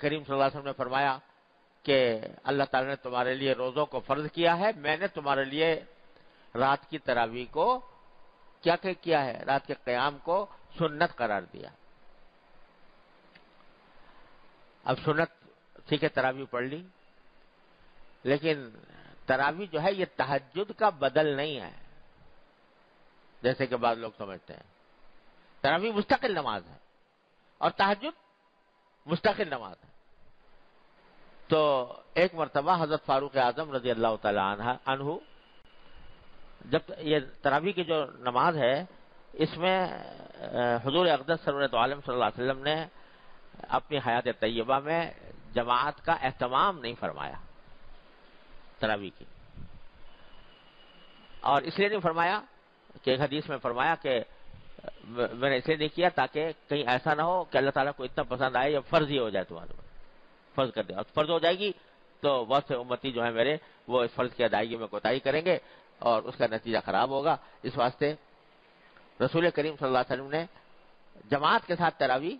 کریم صلی اللہ علیہ وسلم نے فرمایا کہ اللہ تعالیٰ نے تمہارے لیے روزوں کو فرض کیا ہے، میں نے تمہارے لیے رات کی تراویح کو کیا کیا ہے، رات کے قیام کو سنت قرار دیا۔ اب سنت ٹھیک ہے، تراویح پڑھ لی، لیکن تراویح جو ہے یہ تہجد کا بدل نہیں ہے جیسے کہ بعض لوگ سمجھتے ہیں۔ تراویح مستقل نماز ہے اور تہجد مستقل نماز ہے۔ تو ایک مرتبہ حضرت فاروق اعظم رضی اللہ تعالی عنہ جب یہ تراویح کی جو نماز ہے اس میں حضور اقدس سرورت عالم صلی اللہ علیہ وسلم نے اپنی حیات طیبہ میں جماعت کا اہتمام نہیں فرمایا تراویح کی، اور اس لیے نہیں فرمایا کہ ایک حدیث میں فرمایا کہ میں نے اس لیے نہیں کیا تاکہ کہیں ایسا نہ ہو کہ اللہ تعالیٰ کو اتنا پسند آئے یا فرض ہی ہو جائے تمہارے پر، فرض کر دیا اور فرض ہو جائے گی تو بہت سے امتی جو ہیں میرے وہ اس فرض کی ادائیگی میں کوتاہی کریں گے اور اس کا نتیجہ خراب ہوگا۔ اس واسطے رسول کریم صلی اللہ علیہ وسلم نے جماعت کے ساتھ تراویح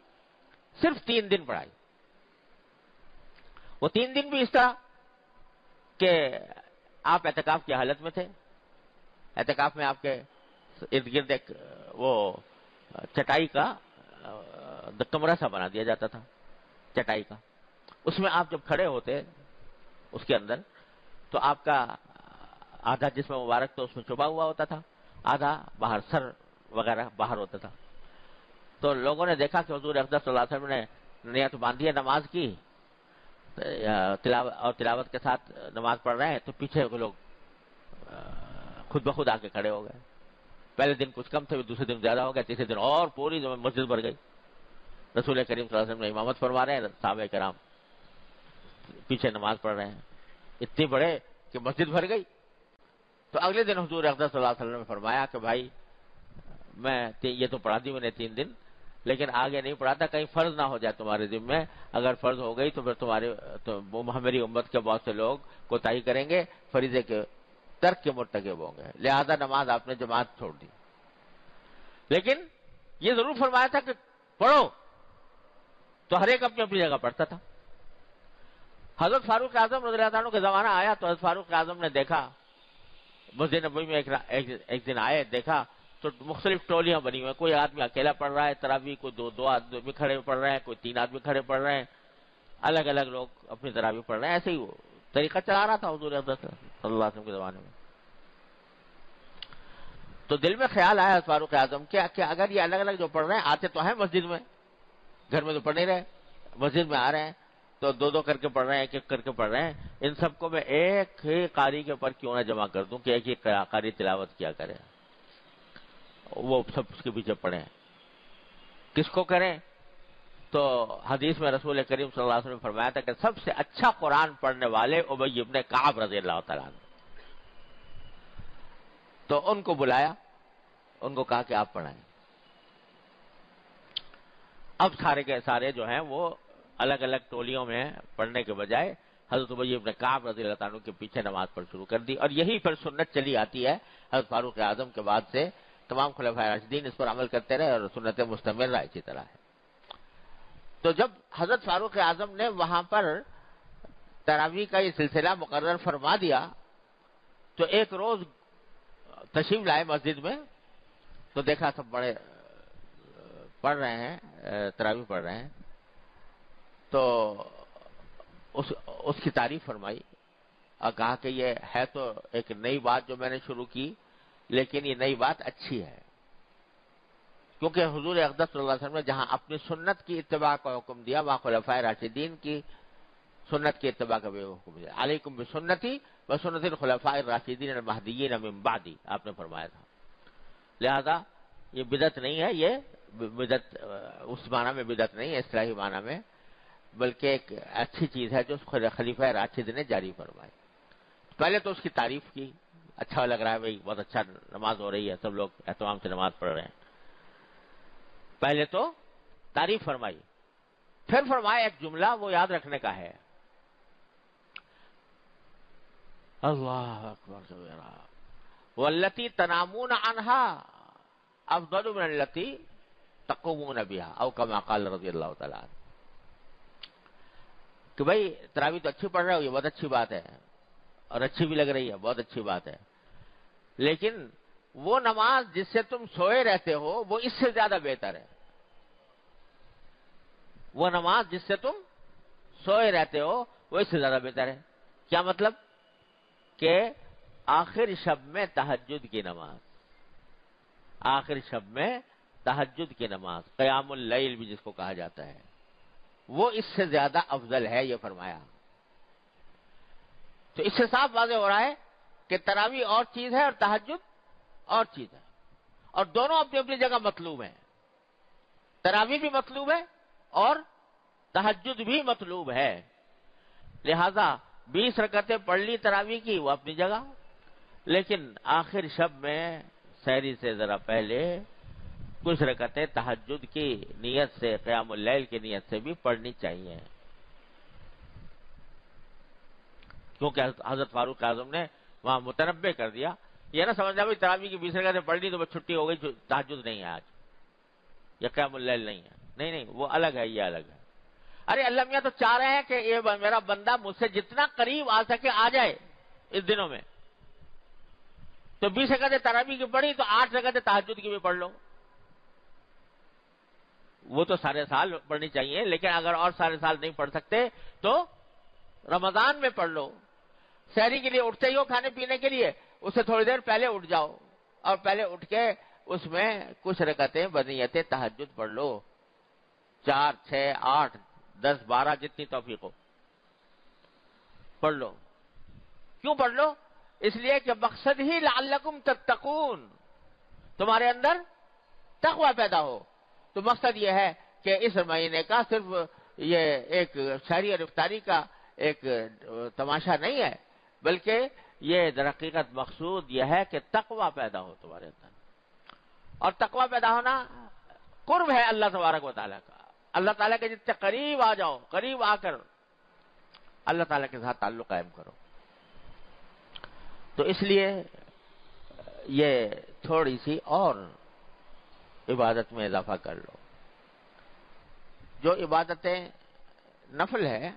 صرف 3 دن پڑھائی۔ وہ 3 دن بھی اس طرح کہ آپ اعتکاف کی حالت میں تھے، اعتکاف میں آپ کے ارد گرد ایک وہ چٹائی کا کمرہ سا بنا دیا جاتا تھا چٹائی کا، اس میں آپ جب کھڑے ہوتے اس کے اندر تو آپ کا آدھا جسم مبارک تو اس میں چھپا ہوا ہوتا تھا، آدھا باہر سر وغیرہ باہر ہوتا تھا۔ تو لوگوں نے دیکھا کہ حضور اقدس صلی اللہ علیہ وسلم نے نیت باندھی ہے نماز کی اور تلاوت کے ساتھ نماز پڑھ رہے ہیں، تو پیچھے کے لوگ خود بخود آ کے کھڑے ہو گئے۔ پہلے دن کچھ کم تھے، دوسرے دن زیادہ ہو گئے، تیسرے دن اور پوری مسجد بھر گئی۔ رسول کریم صلی اللہ علیہ وسلم نے امامت فرما رہے ہیں، صحابہ کرام پیچھے نماز پڑھ رہے ہیں، اتنے بڑے کہ مسجد بھر گئی۔ تو اگلے دن حضور اقدس صلی اللہ علیہ وسلم نے فرمایا کہ بھائی یہ تو پڑھا دی میں نے 3 دن، لیکن آگے نہیں پڑھاتا کہیں فرض نہ ہو جائے تمہارے ذمہ، اگر فرض ہو گئی تو پھر میری امت کے بہت سے لوگ کوتاہی کریں گے، فریضے کے ترک کے مرتکب ہوں گے، لہذا نماز آپ نے جماعت چھوڑ دی۔ لیکن یہ ضرور فرمایا تھا کہ پڑھو، تو ہر ایک اپنی اپنی جگہ پڑھتا تھا۔ حضرت فاروق اعظم رضی اللہ عنہ کا زمانہ آیا تو حضرت فاروق اعظم نے دیکھا مسجد نبوی میں ایک دن آئے، دیکھا تو مختلف ٹولیاں بنی ہوئی ہیں، کوئی آدمی اکیلا پڑھ رہا ہے تراویح، کوئی دو آدمی کھڑے پڑھ رہے ہیں، کوئی 3 آدمی کھڑے پڑھ رہے ہیں، الگ الگ لوگ اپنی تراویح پڑھ رہے ہیں۔ ایسے ہی وہ طریقہ چلا رہا تھا حضور اقدس صلی اللہ علیہ وسلم کے زمانے میں۔ تو دل میں خیال آیا فاروق اعظم کہ اگر یہ الگ الگ جو پڑھ رہے ہیں آتے تو ہیں مسجد میں، گھر میں تو پڑھ نہیں رہے، مسجد میں آ رہے ہیں تو 2 کر کے پڑھ رہے ہیں، 1 کر کے پڑھ رہے ہیں، ان سب کو میں ایک ہی قاری کے اوپر کیوں نہ جمع کر دوں کہ ایک ہی قاری تلاوت کیا کرے، وہ سب اس کے پیچھے پڑھیں۔ کس کو کریں؟ تو حدیث میں رسول کریم صلی اللہ علیہ وسلم نے فرمایا تھا کہ سب سے اچھا قرآن پڑھنے والے ابی ابن کعب رضی اللہ تعالیٰ عنہ۔ تو ان کو بلایا، ان کو کہا کہ آپ پڑھائیں۔ اب سارے کے سارے جو ہیں وہ الگ الگ ٹولیوں میں پڑھنے کے بجائے حضرت ابی ابن کعب رضی اللہ عنہ کے پیچھے نماز پڑھ شروع کر دی، اور یہی پھر سنت چلی آتی ہے حضرت فاروق اعظم کے بعد سے، تمام خلفائے راشدین اس پر عمل کرتے رہے اور سنت مستمر رہا اسی طرح ہے۔ تو جب حضرت فاروق اعظم نے وہاں پر تراویح کا یہ سلسلہ مقرر فرما دیا تو ایک روز تشریف لائے مسجد میں، تو دیکھا سب بڑے پڑھ رہے ہیں، تراویح پڑھ رہے ہیں، تو اس کی تعریف فرمائی اور کہا کہ یہ ہے تو ایک نئی بات جو میں نے شروع کی، لیکن یہ نئی بات اچھی ہے، کیونکہ حضور اقدس صلی اللہ علیہ وسلم نے جہاں اپنی سنت کی اتباع کا حکم دیا وہاں خلفائے راشدین کی سنت کی اتباع کا بھی حکم دیا۔ علیکم بسنتی و سنت الخلفاء الراشدین المہدیین من بعدی، آپ نے فرمایا تھا۔ لہذا یہ بدعت نہیں ہے، یہ بدعت اس معنی میں بدعت نہیں ہے اصطلاحی معنی میں، بلکہ ایک اچھی چیز ہے جو خلیفہ راشد نے جاری فرمائی۔ پہلے تو اس کی تعریف کی، اچھا لگ رہا ہے بھائی، بہت اچھا نماز ہو رہی ہے، سب لوگ اہتمام سے نماز پڑھ رہے ہیں، پہلے تو تعریف فرمائی، پھر فرمایا ایک جملہ وہ یاد رکھنے کا ہے، اللہ اکبر کبیرہ واللتی تنامون عنہا افضل من التی تقومون بها او کما قال رضی اللہ تعالی عنہ۔ کہ بھائی تراویح تو اچھی پڑھ رہے ہو، یہ بہت اچھی بات ہے اور اچھی بھی لگ رہی ہے، بہت اچھی بات ہے، لیکن وہ نماز جس سے تم سوئے رہتے ہو وہ اس سے زیادہ بہتر ہے. وہ نماز جس سے تم سوئے رہتے ہو وہ اس سے زیادہ بہتر ہے. کیا مطلب؟ کہ آخر شب میں تہجد کی نماز، آخر شب میں تہجد کی نماز، قیام اللیل بھی جس کو کہا جاتا ہے، وہ اس سے زیادہ افضل ہے، یہ فرمایا. تو اس سے صاف واضح ہو رہا ہے کہ تراویح اور چیز ہے اور تہجد اور چیز ہے، اور دونوں اپنی اپنی جگہ مطلوب ہیں. تراویح بھی مطلوب ہے اور تہجد بھی مطلوب ہے. لہذا 20 رکعتیں پڑھ لی تراویح کی، وہ اپنی جگہ، لیکن آخر شب میں سحری سے ذرا پہلے کچھ رکعتیں تہجد کی نیت سے، قیام اللیل کی نیت سے بھی پڑھنی چاہیے. کیونکہ حضرت فاروق اعظم نے وہاں متنبع کر دیا، یہ نہ سمجھنا بھائی تراویح کی 20 رکعتیں پڑھ لی تو بس چھٹی ہو گئی، تہجد نہیں ہے آج، یا قیام اللیل نہیں ہے. نہیں، وہ الگ ہے، یہ الگ ہے. ارے اللہ میاں تو چاہ رہے ہیں کہ یہ میرا بندہ مجھ سے جتنا قریب آ سکے آ جائے اس دنوں میں. تو 20 رکعتیں تراویح کی پڑھی تو 8 رکعتیں تہجد کی بھی پڑھ لو. وہ تو سارے سال پڑھنی چاہیے، لیکن اگر اور سارے سال نہیں پڑھ سکتے تو رمضان میں پڑھ لو. سحری کے لیے اٹھتے ہی ہو کھانے پینے کے لیے، اس سے تھوڑی دیر پہلے اٹھ جاؤ اور پہلے اٹھ کے اس میں کچھ رکعتیں بنیت تہجد پڑھ لو. 4 6 8 10 12 جتنی توفیق ہو پڑھ لو. کیوں پڑھ لو؟ اس لیے کہ مقصد ہی لعلکم تتقون، تمہارے اندر تقوی پیدا ہو. تو مقصد یہ ہے کہ اس مہینے کا صرف یہ ایک سحری اور افطاری کا ایک تماشا نہیں ہے، بلکہ یہ در حقیقت مقصود یہ ہے کہ تقوی پیدا ہو تمہارے اندر. اور تقوی پیدا ہونا قرب ہے اللہ تبارک و تعالیٰ کا. اللہ تعالیٰ کے جتنے قریب آ جاؤ، قریب آ کر اللہ تعالیٰ کے ساتھ تعلق قائم کرو. تو اس لیے یہ تھوڑی سی اور عبادت میں اضافہ کر لو. جو عبادتیں نفل ہے،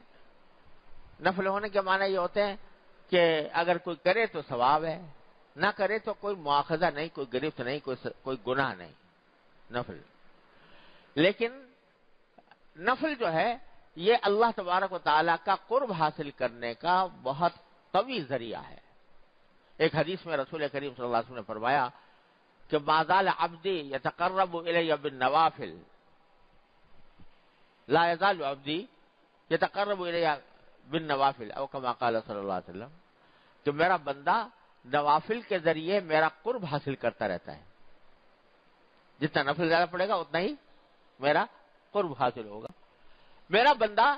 نفل ہونے کے معنی یہ ہوتے ہیں کہ اگر کوئی کرے تو ثواب ہے، نہ کرے تو کوئی مواخذہ نہیں، کوئی گرفت نہیں، کوئی گناہ نہیں. نفل، لیکن نفل جو ہے یہ اللہ تبارک و تعالیٰ کا قرب حاصل کرنے کا بہت قوی ذریعہ ہے. ایک حدیث میں رسول کریم صلی اللہ علیہ وسلم نے فرمایا کہ ما زال عبدی یتقرب الی بالنوافل، لا یزال عبدی یتقرب الی بالنوافل او کما قال صلی اللہ علیہ وسلم، کہ میرا بندہ نوافل کے ذریعے میرا قرب حاصل کرتا رہتا ہے. جتنا نفل زیادہ پڑے گا اتنا ہی میرا قرب حاصل ہوگا. میرا بندہ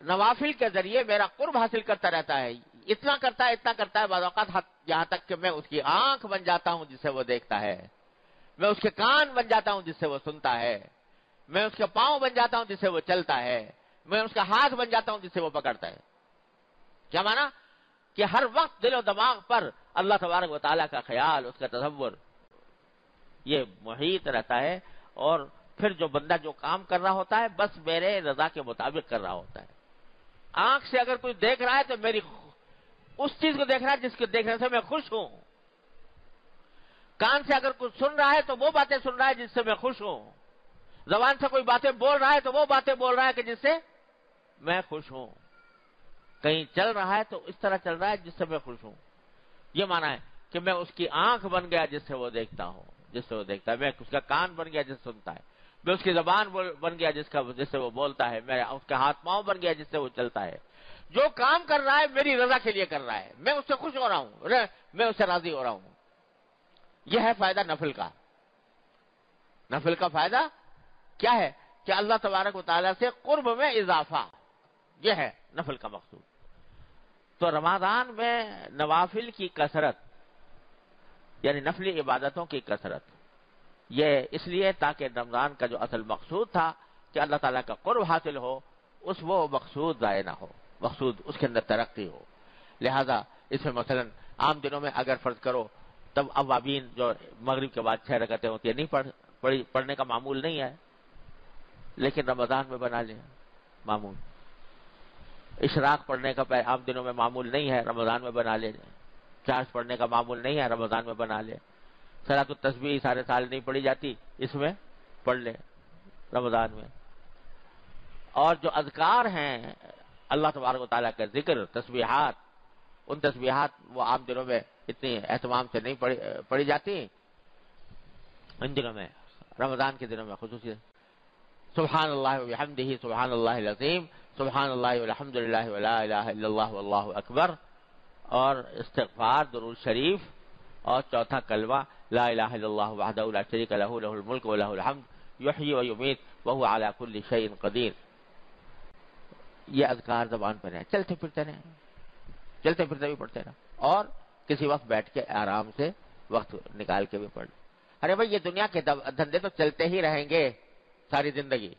نوافل کے ذریعے میرا قرب حاصل کرتا رہتا ہے. اتنا کرتا ہے بعض اوقات یہاں تک کہ میں اس کی آنکھ بن جاتا ہوں جس سے وہ دیکھتا ہے، میں اس کے کان بن جاتا ہوں جس سے وہ سنتا ہے، میں اس کے پاؤں بن جاتا ہوں جس سے وہ چلتا ہے، میں اس کا ہاتھ بن جاتا ہوں جس سے وہ پکڑتا ہے. کیا مانا؟ کہ ہر وقت دل و دماغ پر اللہ تبارک و تعالیٰ کا خیال، اس کا تصور یہ محیط رہتا ہے. اور پھر جو بندہ جو کام کر رہا ہوتا ہے بس میرے رضا کے مطابق کر رہا ہوتا ہے. آنکھ سے اگر کوئی دیکھ رہا ہے تو میری اس چیز کو دیکھ رہا ہے جس کے دیکھنے سے میں خوش ہوں. کان سے اگر کچھ سن رہا ہے تو وہ باتیں سن رہا ہے جس سے میں خوش ہوں. زبان سے کوئی باتیں بول رہا ہے تو وہ باتیں بول رہا ہے کہ جس سے میں خوش ہوں. کہیں چل رہا ہے تو اس طرح چل رہا ہے جس سے میں خوش ہوں. یہ مانا ہے کہ میں اس کی آنکھ بن گیا جس سے وہ دیکھتا ہوں، جس سے وہ دیکھتا ہے. میں اس کا کان بن گیا جس سے سنتا ہے. میں اس کی زبان بن گیا جس سے وہ بولتا ہے. میں اس کا ہاتھ پاؤں بن گیا جس سے وہ چلتا ہے. جو کام کر رہا ہے میری رضا کے لیے کر رہا ہے، میں اس سے خوش ہو رہا ہوں، میں اس سے راضی ہو رہا ہوں. یہ ہے فائدہ نفل کا. نفل کا فائدہ کیا ہے؟ کہ اللہ تبارک و تعالیٰ سے قرب میں اضافہ، یہ ہے نفل کا مقصود. تو رمضان میں نوافل کی کثرت، یعنی نفلی عبادتوں کی کثرت، یہ اس لیے تاکہ رمضان کا جو اصل مقصود تھا کہ اللہ تعالیٰ کا قرب حاصل ہو، وہ مقصود ضائع نہ ہو، مقصود اس کے اندر ترقی ہو. لہذا اس میں مثلا عام دنوں میں اگر فرض کرو تب اوابین جو مغرب کے بعد 6 رکعتیں ہوتی ہیں نہیں پڑھنے کا معمول نہیں ہے، لیکن رمضان میں بنا لیں. معمول. اشراق پڑھنے کا عام دنوں میں معمول نہیں ہے، رمضان میں بنا لے. چارج پڑھنے کا معمول نہیں ہے، رمضان میں بنا لے. صلاۃ التسبیح سارے سال نہیں پڑھی جاتی، اس میں پڑھ لے رمضان میں. اور جو اذکار ہیں اللہ تبارک و تعالیٰ کا ذکر، تسبیحات، ان تسبیحات وہ عام دنوں میں اتنی اہتمام سے نہیں پڑھی جاتی، ان دنوں میں رمضان کے دنوں میں خصوصی سبحان اللہ و بحمدہ سبحان اللہ العظیم، سبحان اللہ والحمد للہ ولا الہ الا اللہ واللہ اکبر، اور استغفار، درود شریف، اور چوتھا کلمہ لا الہ الا اللہ وحدہ لا شریک لہ لہ الملک و لہ الحمد یحیی و یمیت وہو علی کل شیء قدیر. یہ اذکار زبان پر ہیں، چلتے پھرتے رہیں، چلتے پھرتے بھی پڑھتے رہیں، اور کسی وقت بیٹھ کے آرام سے وقت نکال کے بھی پڑھ. ارے بھائی یہ دنیا کے دھندے تو چلتے ہی رہیں گے ساری زندگی،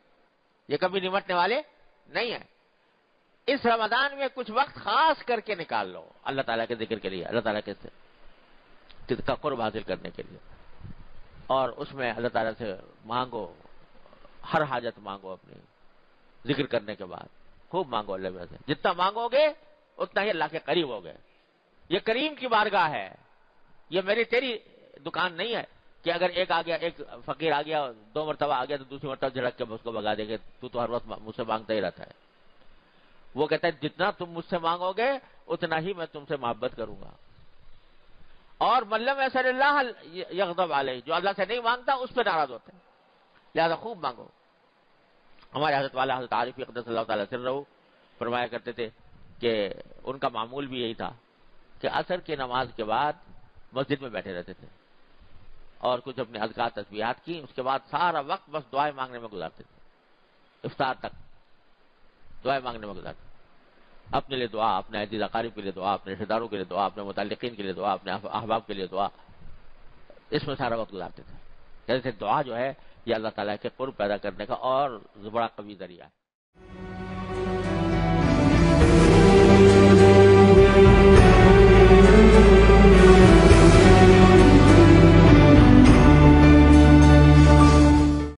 یہ کبھی نمٹنے والے نہیں ہیں. اس رمضان میں کچھ وقت خاص کر کے نکال لو اللہ تعالیٰ کے ذکر کے لیے، اللہ تعالیٰ کے کا قرب حاصل کرنے کے لیے، اور اس میں اللہ تعالیٰ سے مانگو، ہر حاجت مانگو اپنی ذکر کرنے کے بعد، خوب مانگو اللہ سے. جتنا مانگو گے اتنا ہی اللہ کے قریب ہو گئے. یہ کریم کی بارگاہ ہے، یہ میری تیری دکان نہیں ہے کہ اگر ایک آ گیا، ایک فقیر آ گیا، 2 مرتبہ آ گیا تو دوسری مرتبہ جھڑک کے اس کو بگا دے گے، تو ہر وقت مجھ سے مانگتا ہی رہتا ہے. وہ کہتا ہے جتنا تم مجھ سے مانگو گے اتنا ہی میں تم سے محبت کروں گا. اور من لم یسأل اللہ یغضب علیہ، جو اللہ سے نہیں مانگتا اس پہ ناراض ہوتا ہے. لہذا خوب مانگو. ہمارے حضرت والا حضرت عارف قدس اللہ تعالیٰ سرہ فرمایا کرتے تھے کہ ان کا معمول بھی یہی تھا کہ عصر کی نماز کے بعد مسجد میں بیٹھے رہتے تھے اور کچھ اپنے اذکار تسبیحات کی، اس کے بعد سارا وقت بس دعائیں مانگنے میں گزارتے تھے، افطار تک دعائیں مانگنے میں گزارتے. اپنے لیے دعا، اپنے عزیز اقارب کے لیے دعا، اپنے رشتہ داروں کے لیے دعا، اپنے متعلقین کے لیے دعا، اپنے احباب کے لیے دعا، اس میں سارا وقت گزارتے تھے. جیسے دعا جو ہے یہ اللہ تعالیٰ کے قرب پیدا کرنے کا اور بڑا قوی ذریعہ ہے.